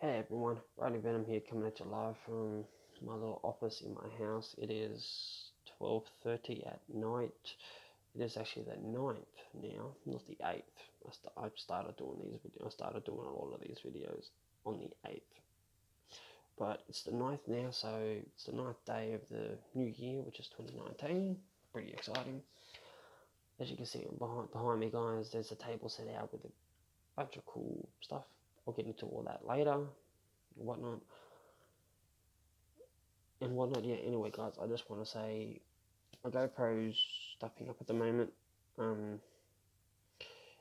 Hey everyone, Riding Venom here, coming at you live from my little office in my house. It is 12:30 at night. It is actually the 9th now, not the 8th. I've started doing these videos. I started doing a lot of these videos on the 8th, but it's the 9th now, so it's the 9th day of the new year, which is 2019. Pretty exciting. As you can see behind me, guys, there's a table set out with a bunch of cool stuff. I'll get into all that later and whatnot. Yeah, anyway, guys, I just want to say my GoPro's stuffing up at the moment.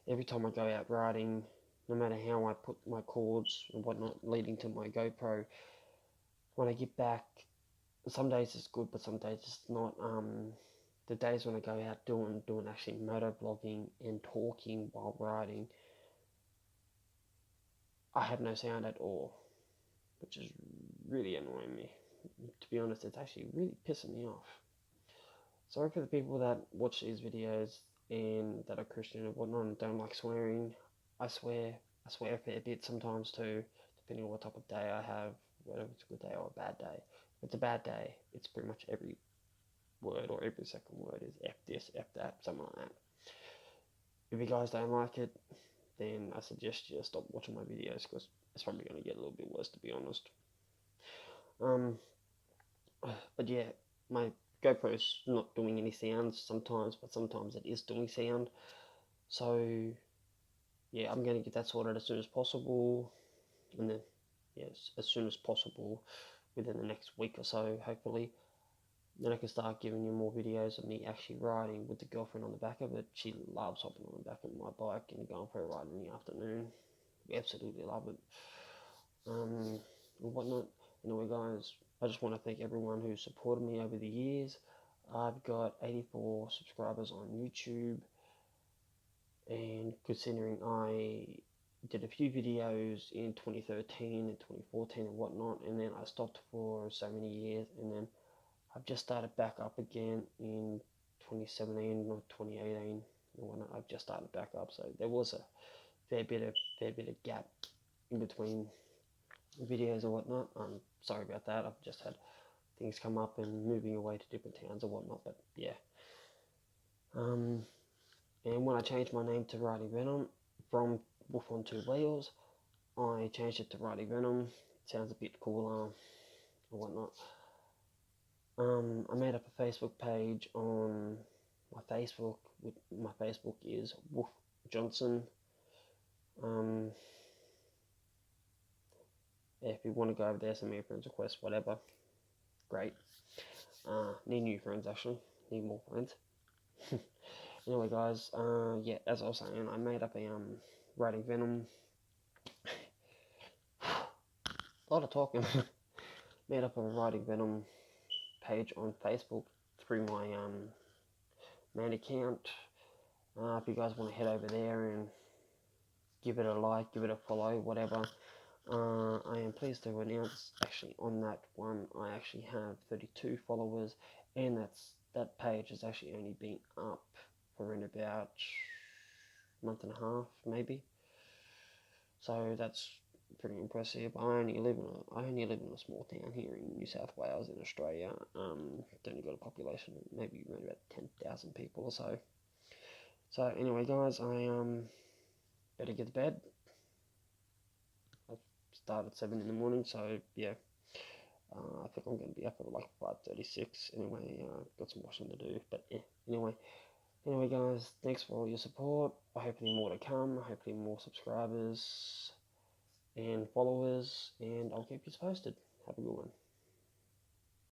Every time I go out riding, no matter how I put my cords and whatnot leading to my GoPro, when I get back, some days it's good, but some days it's not. The days when I go out doing actually motor vlogging and talking while riding, I have no sound at all, which is really annoying me. To be honest, it's actually really pissing me off. Sorry for the people that watch these videos and that are Christian and whatnot and don't like swearing. I swear a fair bit sometimes too, depending on what type of day I have, whether it's a good day or a bad day. If it's a bad day, it's pretty much every word or every second word is F this, F that, something like that. If you guys don't like it, then I suggest you stop watching my videos because it's probably going to get a little bit worse, to be honest. But yeah, my GoPro's not doing any sounds sometimes, but sometimes it is doing sound. So yeah, I'm going to get that sorted as soon as possible, and then yes, as soon as possible within the next week or so, hopefully. Then I can start giving you more videos of me actually riding with the girlfriend on the back of it. She loves hopping on the back of my bike and going for a ride in the afternoon. We absolutely love it. And whatnot. Anyway, guys, I just want to thank everyone who supported me over the years. I've got 84 subscribers on YouTube, and considering I did a few videos in 2013 and 2014 and whatnot, and then I stopped for so many years, and then I've just started back up again in 2017 or 2018 and whatnot. I've just started back up, so there was a fair bit of gap in between videos and whatnot. I'm sorry about that. I've just had things come up and moving away to different towns and whatnot, but yeah. And when I changed my name to Riding Venom from Wolf on Two Wheels, I changed it to Riding Venom. It sounds a bit cooler and whatnot. I made up a Facebook page on my Facebook. My Facebook is Wolf Johnson. If you want to go over there, send me a friend's request, whatever. Great. Need new friends, actually. Need more friends. Anyway, guys, yeah, as I was saying, I made up a Riding Venom. A lot of talking. Made up a Riding Venom page on Facebook through my main account. If you guys want to head over there and give it a like, give it a follow, whatever. I am pleased to announce, actually, on that one, I actually have 32 followers, and that page has actually only been up for in about a month and a half, maybe. So that's pretty impressive. I only live in a small town here in New South Wales in Australia. It's only got a population of maybe around about 10,000 people or so. So anyway, guys, I better get to bed. I start at 7 in the morning, so yeah. I think I'm going to be up at like 5:36. Anyway, got some washing to do, but yeah. Anyway, guys, thanks for all your support. Hopefully more to come. Hopefully more subscribers and followers, and I'll keep you posted. Have a good one.